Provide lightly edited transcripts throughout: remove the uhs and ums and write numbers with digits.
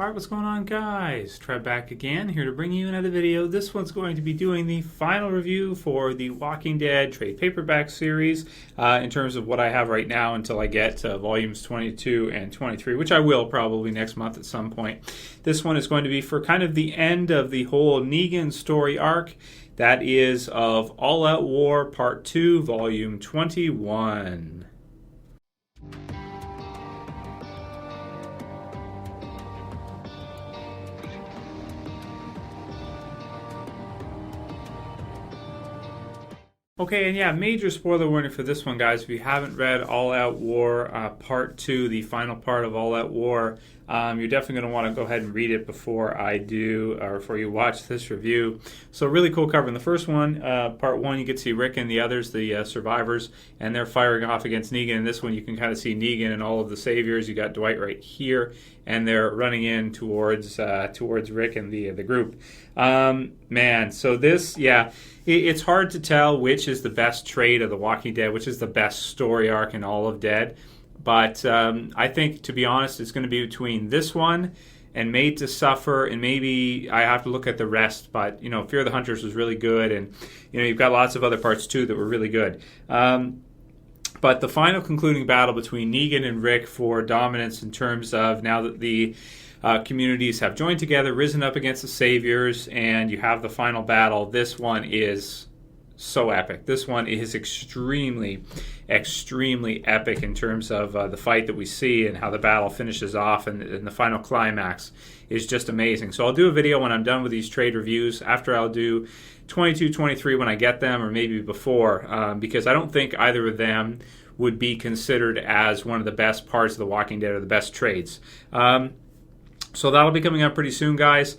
Alright, what's going on, guys? Trev back again, here to bring you another video. This one's going to be doing the final review for the Walking Dead trade paperback series in terms of what I have right now until I get to volumes 22 and 23, which I will probably next month at some point. This one is going to be for kind of the end of the whole Negan story arc. That is of All Out War Part 2, Volume 21. Okay, and yeah, major spoiler warning for this one, guys. If you haven't read All Out War Part 2, the final part of All Out War, you're definitely going to want to go ahead and read it before I do, or before you watch this review. So really cool cover. In the first one, Part 1, you get to see Rick and the others, the survivors, and they're firing off against Negan. In this one, you can kind of see Negan and all of the saviors. You got Dwight right here, and they're running in towards Rick and the group. Man, so this, yeah, it's hard to tell which is the best trade of The Walking Dead, which is the best story arc in all of Dead. But I think, to be honest, it's going to be between this one and Made to Suffer, and maybe I have to look at the rest. But, you know, Fear the Hunters was really good, and, you know, you've got lots of other parts, too, that were really good. But the final concluding battle between Negan and Rick for dominance in terms of now that the communities have joined together, risen up against the Saviors, and you have the final battle, this one is so epic. This one is extremely, extremely epic in terms of the fight that we see and how the battle finishes off, and the final climax is just amazing. So I'll do a video when I'm done with these trade reviews, after I'll do 22, 23 when I get them, or maybe before, because I don't think either of them would be considered as one of the best parts of The Walking Dead or the best trades. So that'll be coming up pretty soon, guys.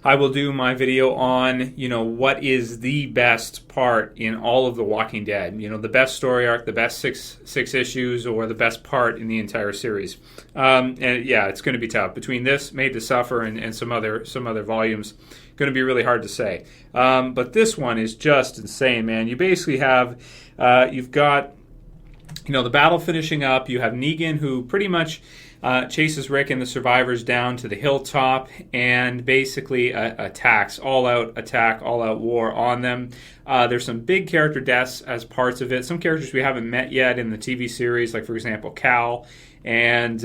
I will do my video on, you know, what is the best part in all of The Walking Dead. You know, the best story arc, the best six issues, or the best part in the entire series. And yeah, it's going to be tough. Between this, Made to Suffer, and some other volumes, going to be really hard to say. But this one is just insane, man. You basically have, you've got, you know, the battle finishing up. You have Negan, who pretty much chases Rick and the survivors down to the Hilltop and basically attacks, all-out attack, all-out war on them. There's some big character deaths as parts of it. Some characters we haven't met yet in the TV series, like, for example, Cal. And,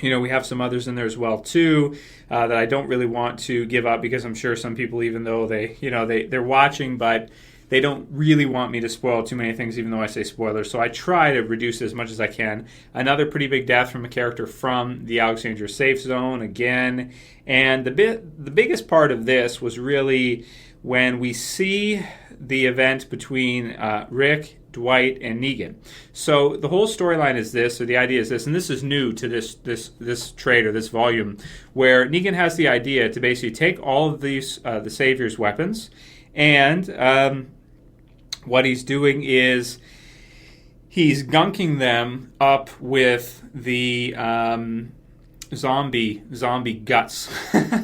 you know, we have some others in there as well, too, that I don't really want to give up, because I'm sure some people, even though they, you know, they're watching, but they don't really want me to spoil too many things, even though I say spoilers. So I try to reduce it as much as I can. Another pretty big death from a character from the Alexandria safe zone again. And the biggest part of this was really when we see the event between Rick, Dwight, and Negan. So the whole storyline is this, or the idea is this, and this is new to this trade, or this volume, where Negan has the idea to basically take all of these the Savior's weapons, and what he's doing is he's gunking them up with the zombie guts,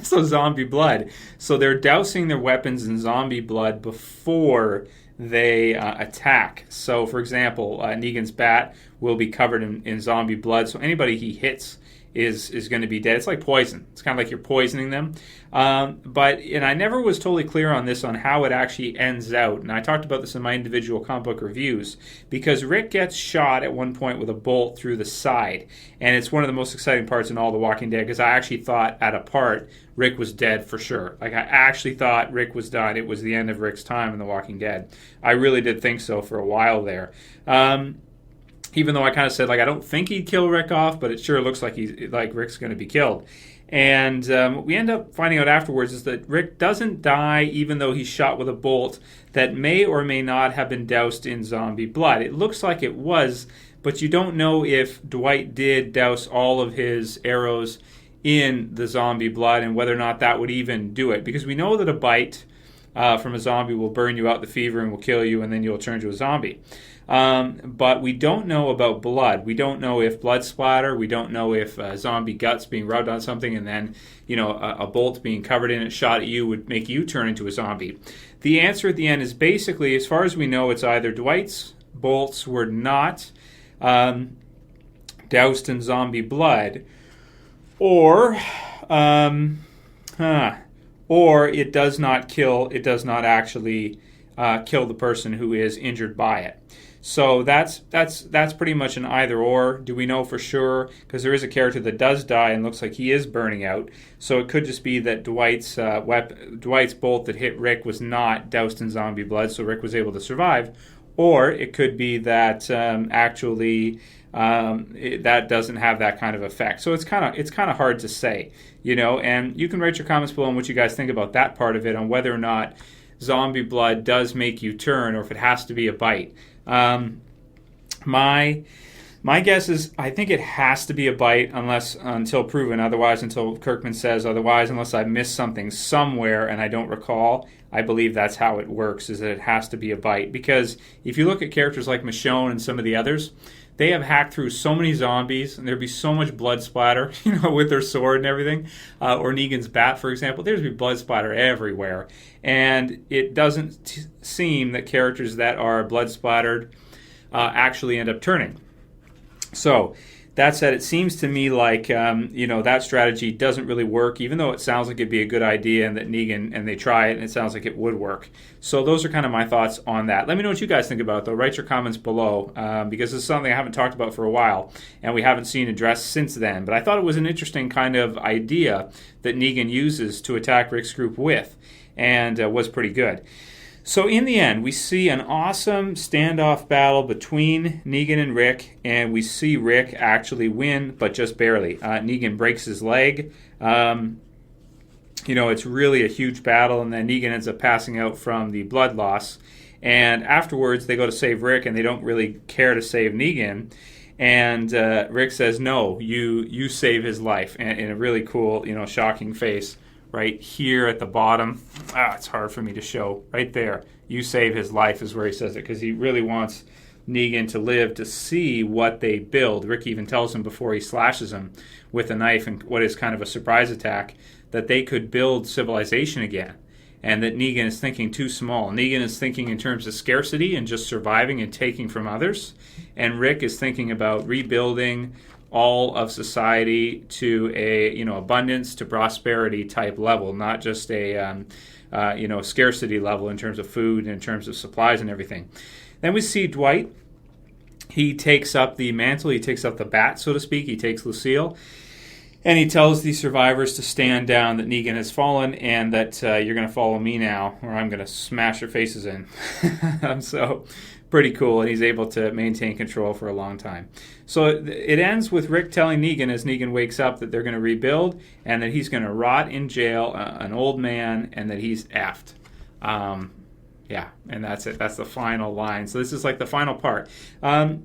so zombie blood. So they're dousing their weapons in zombie blood before they attack. So, for example, Negan's bat will be covered in zombie blood, so anybody he hits is going to be dead. It's like poison. It's kind of like you're poisoning them. And I never was totally clear on this, on how it actually ends out. And I talked about this in my individual comic book reviews, because Rick gets shot at one point with a bolt through the side. And it's one of the most exciting parts in all The Walking Dead, because I actually thought at a part Rick was dead for sure. Like, I actually thought Rick was done. It was the end of Rick's time in The Walking Dead. I really did think so for a while there. Even though I kind of said, like, I don't think he'd kill Rick off, but it sure looks like Rick's going to be killed. And what we end up finding out afterwards is that Rick doesn't die, even though he's shot with a bolt that may or may not have been doused in zombie blood. It looks like it was, but you don't know if Dwight did douse all of his arrows in the zombie blood, and whether or not that would even do it. Because we know that a bite from a zombie will burn you out the fever and will kill you, and then you'll turn to a zombie. But we don't know about blood. We don't know if blood splatter. We don't know if zombie guts being rubbed on something and then, you know, a bolt being covered in it, shot at you, would make you turn into a zombie. The answer at the end is basically, as far as we know, it's either Dwight's bolts were not doused in zombie blood, or or it does not kill. It does not actually kill the person who is injured by it. So that's pretty much an either or. Do we know for sure? Because there is a character that does die and looks like he is burning out. So it could just be that Dwight's bolt that hit Rick was not doused in zombie blood, so Rick was able to survive. Or it could be that that doesn't have that kind of effect. So it's kind of hard to say, And you can write your comments below on what you guys think about that part of it, on whether or not zombie blood does make you turn, or if it has to be a bite. My guess is I think it has to be a bite until proven otherwise, until Kirkman says otherwise, unless I missed something somewhere and I don't recall. I believe that's how it works, is that it has to be a bite. Because if you look at characters like Michonne and some of the others, they have hacked through so many zombies, and there'd be so much blood splatter, with their sword and everything. Or Negan's bat, for example, there'd be blood splatter everywhere. And it doesn't seem that characters that are blood splattered actually end up turning. So, that said, it seems to me like, that strategy doesn't really work, even though it sounds like it'd be a good idea and that Negan, and they try it, and it sounds like it would work. So those are kind of my thoughts on that. Let me know what you guys think about it, though. Write your comments below, because this is something I haven't talked about for a while, and we haven't seen addressed since then. But I thought it was an interesting kind of idea that Negan uses to attack Rick's group with, and was pretty good. So in the end, we see an awesome standoff battle between Negan and Rick, and we see Rick actually win, but just barely. Negan breaks his leg. It's really a huge battle, and then Negan ends up passing out from the blood loss. And afterwards, they go to save Rick, and they don't really care to save Negan. And Rick says, "No, you save his life," and in a really cool, shocking face. Right here at the bottom. It's hard for me to show. Right there. You save his life is where he says it, because he really wants Negan to live to see what they build. Rick even tells him before he slashes him with a knife, and what is kind of a surprise attack, that they could build civilization again, and that Negan is thinking too small. Negan is thinking in terms of scarcity and just surviving and taking from others, and Rick is thinking about rebuilding all of society to a abundance to prosperity type level, not just a scarcity level in terms of food and in terms of supplies and everything. Then we see Dwight. He takes up the mantle. He takes up the bat, so to speak. He takes Lucille, and he tells the survivors to stand down, that Negan has fallen, and that you're going to follow me now, or I'm going to smash your faces in. So pretty cool, and he's able to maintain control for a long time. So it ends with Rick telling Negan, as Negan wakes up, that they're going to rebuild, and that he's going to rot in jail, an old man, and that he's effed. And that's it. That's the final line. So this is like the final part. To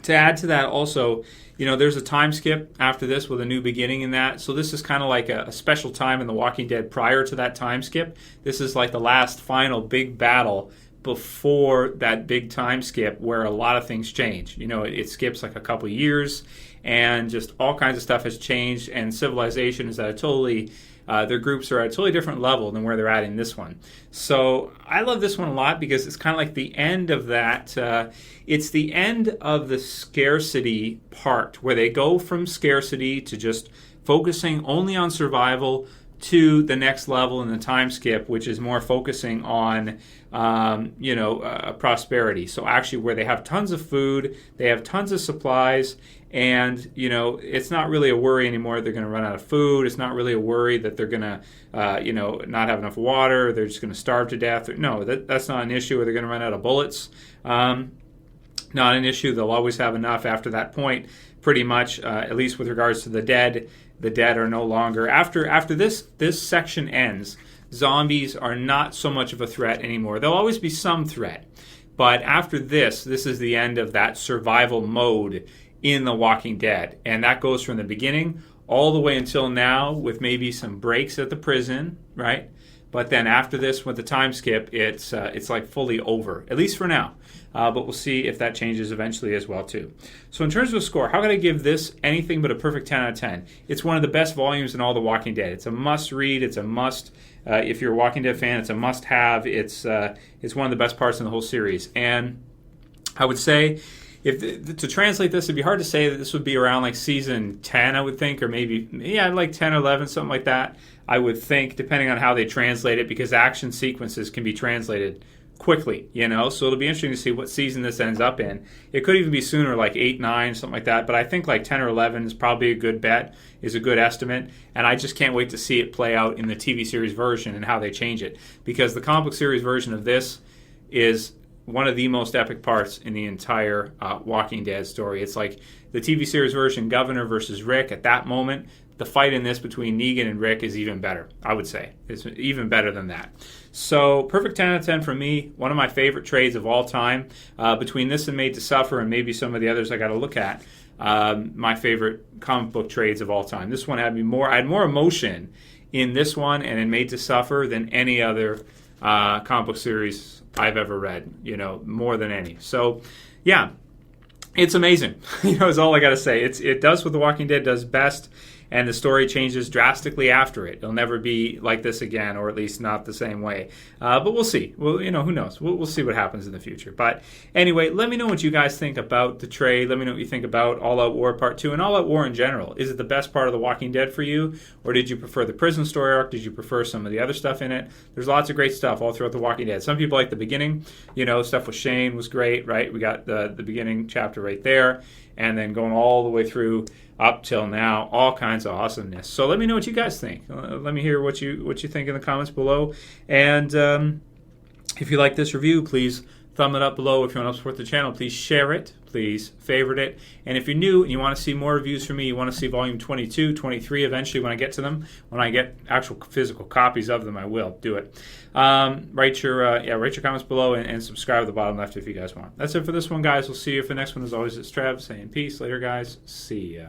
add to that also, there's a time skip after this with a new beginning in that. So this is kind of like a special time in The Walking Dead prior to that time skip. This is like the last final big battle before that big time skip, where a lot of things change. It skips like a couple years, and just all kinds of stuff has changed, and civilization is at a totally their groups are at a totally different level than where they're at in this one. So I love this one a lot, because it's kind of like the end of that. It's the end of the scarcity part, where they go from scarcity to just focusing only on survival, to the next level in the time skip, which is more focusing on, prosperity. So actually, where they have tons of food, they have tons of supplies, and, it's not really a worry anymore they're going to run out of food. It's not really a worry that they're going to, not have enough water. They're just going to starve to death. No, that's not an issue, or they're going to run out of bullets. Not an issue. They'll always have enough after that point, pretty much, at least with regards to the dead. The dead are no longer. After this section ends, zombies are not so much of a threat anymore. There'll always be some threat. But after this is the end of that survival mode in The Walking Dead. And that goes from the beginning all the way until now, with maybe some breaks at the prison, right? But then after this, with the time skip, it's like fully over, at least for now. But we'll see if that changes eventually as well, too. So in terms of score, how could I give this anything but a perfect 10 out of 10? It's one of the best volumes in all The Walking Dead. It's a must-read. It's a must. If you're a Walking Dead fan, it's a must-have. It's one of the best parts in the whole series. And I would say to translate this, it'd be hard to say that this would be around like season 10, I would think, or maybe like 10 or 11, something like that. I would think, depending on how they translate it, because action sequences can be translated quickly, so it'll be interesting to see what season this ends up in. It could even be sooner, like 8, 9, something like that, but I think like 10 or 11 is probably a good bet, is a good estimate, and I just can't wait to see it play out in the TV series version and how they change it, because the comic book series version of this is one of the most epic parts in the entire Walking Dead story. It's like the TV series version, Governor versus Rick. At that moment, the fight in this between Negan and Rick is even better, I would say. It's even better than that. So, perfect 10 out of 10 for me. One of my favorite trades of all time. Between this and Made to Suffer, and maybe some of the others I got to look at, my favorite comic book trades of all time. This one had me I had more emotion in this one and in Made to Suffer than any other comic book series I've ever read, more than any. So, yeah, it's amazing. Is all I got to say. It does what The Walking Dead does best, and the story changes drastically after it. It'll never be like this again, or at least not the same way. But we'll see. Well, who knows? We'll see what happens in the future. But anyway, let me know what you guys think about the trade. Let me know what you think about All Out War Part 2 and All Out War in general. Is it the best part of The Walking Dead for you? Or did you prefer the prison story arc? Did you prefer some of the other stuff in it? There's lots of great stuff all throughout The Walking Dead. Some people like the beginning. Stuff with Shane was great, right? We got the beginning chapter right there. And then going all the way through up till now, all kinds of awesomeness. So let me know what you guys think. Let me hear what you think in the comments below. And if you like this review, please thumb it up below. If you want to support the channel, please share it. Please favorite it. And if you're new and you want to see more reviews from me, you want to see volume 22, 23 eventually when I get to them, when I get actual physical copies of them, I will do it. Write your comments below and subscribe at the bottom left if you guys want. That's it for this one, guys. We'll see you for the next one. As always, it's Trev saying peace. Later, guys. See ya.